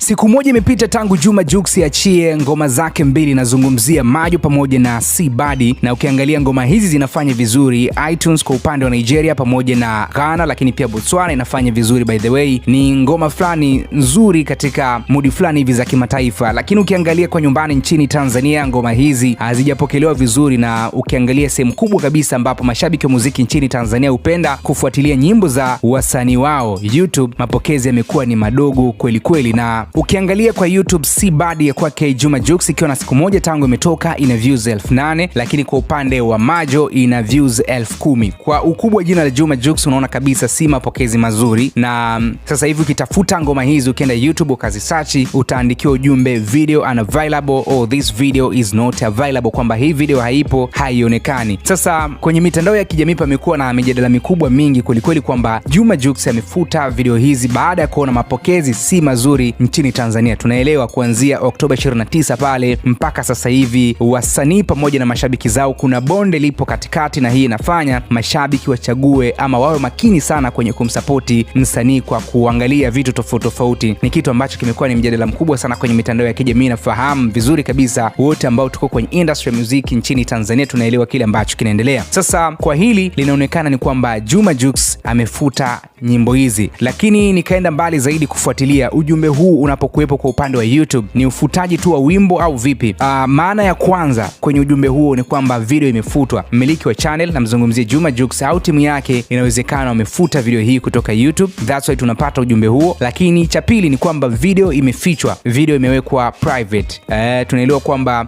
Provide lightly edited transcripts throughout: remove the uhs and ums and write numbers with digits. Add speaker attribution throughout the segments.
Speaker 1: Siku moja imepita tangu Juma Jux achie ngoma zake mbili, nazungumzia Majo pamoja na C-Body, na ukiangalia ngoma hizi zinafanya vizuri iTunes kwa upande wa Nigeria pamoja na Ghana, lakini pia Botswana inafanya vizuri. By the way, ni ngoma fulani nzuri katika mudi fulani hivi za kimataifa, lakini ukiangalia kwa nyumbani nchini Tanzania ngoma hizi hazijapokelewa vizuri, na ukiangalia sehemu kubwa kabisa ambapo mashabiki wa muziki nchini Tanzania hupenda kufuatilia nyimbo za wasanii wao, YouTube, mapokezi yamekuwa ni madogo kweli kweli. Na ukiangalia kwa YouTube C-Body ya kwake Juma Jux ikiwa na siku moja tangu imetoka ina views 8,000, lakini kwa upande wa Majo ina views 10,000. Kwa ukubwa jina la Juma Jux unaona kabisa si mapokezi mazuri, na sasa hivi ukitafuta ngoma hizi ukienda YouTube ukazisearch utaandikiwa ujumbe video unavailable or this video is not available, kwamba hii video haipo, haionekani. Sasa kwenye mitandao ya kijamii pamekuwa na mijadala mikubwa mingi kwelikweli kwamba Juma Jux amefuta video hizi baada ya kuona mapokezi si mazuri nchini Tanzania. Tunaelewa kuanzia Oktoba 29 pale mpaka sasa hivi wasanii pamoja na mashabiki zao kuna bonde lipo katikati, na hii inafanya mashabiki wachague ama wawe makini sana kwenye kumsapoti msanii kwa kuangalia vitu tofauti tofauti. Ni kitu ambacho kimekuwa ni mjadala mkubwa sana kwenye mitandao ya kijamii. Nafahamu vizuri kabisa wote ambao tuko kwenye industry ya muziki nchini Tanzania tunaelewa kile ambacho kinaendelea. Sasa kwa hili linaonekana ni kwamba Juma Jux amefuta nyimbo hizi, lakini nikaenda mbali zaidi kufuatilia ujumbe huu unapokuwepo kwa upande wa YouTube. Ni ufutaji tu wa wimbo au vipi? Maana ya kwanza kwenye ujumbe huo ni kwamba video imefutwa. Mmiliki wa channel, namzungumzia Juma Jux au timu yake, inawezekana wamefuta video hii kutoka YouTube, that's why tunapata ujumbe huo. Lakini cha pili ni kwamba video imefichwa, video imewekwa private. Tunaelewa kwamba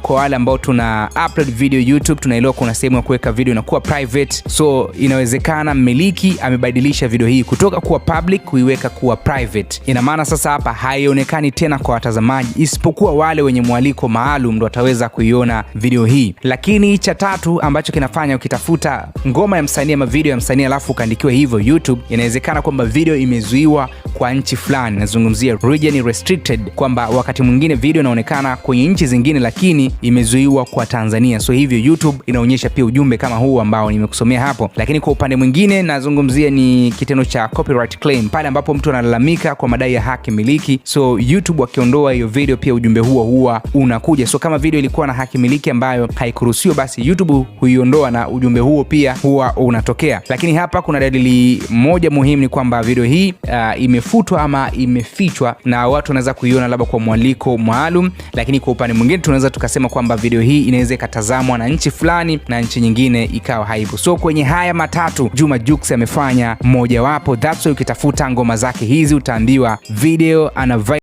Speaker 1: kwa wale ambao tuna upload video YouTube tunaelewa kuna sehemu ya kuweka video inakuwa private, so inawezekana mmiliki amebadilisha video hii kutoka kuwa public kuiweka kuwa private. Ina maana sasa hapa haionekani tena kwa watazamaji, isipokuwa wale wenye mwaliko maalum ndo wataweza kuiona video hii. Lakini cha tatu ambacho kinafanya ukitafuta ngoma ya msanii ama video ya msanii alafu ukaandikiwa hivyo YouTube, inawezekana kwamba video imezuiwa kwa nchi fulani, nazungumzia region restricted, kwamba wakati mwingine video inaonekana kwenye nchi zingine lakini imezuiwa kwa Tanzania. So hivyo YouTube inaonyesha pia ujumbe kama huu ambao nimekusomea hapo. Lakini kwa upande mwingine nazungumzia ni kitendo cha copyright claim, pale ambapo mtu analalamika kwa madai ya haki miliki. So YouTube wakiondoa hiyo video pia ujumbe huo huwa unakuja. So kama video ilikuwa na haki miliki ambayo haikuruhusiwa, basi YouTube huiondoa na ujumbe huo pia huwa unatokea. Lakini hapa kuna dalili moja muhimu, ni kwamba video hii imefutwa ama imefichwa na watu wanaweza kuiona labda kwa mwaliko maalum, lakini kwa upande mwingine tunaweza tukasema kwamba video hii inaweza ikatazamwa na nchi fulani na nchi nyingine ikawa haipo. So kwenye haya matatu Juma Jux amefanya moja wapo, that's why ukitafuta ngoma zake hizi utaambiwa video unavailable.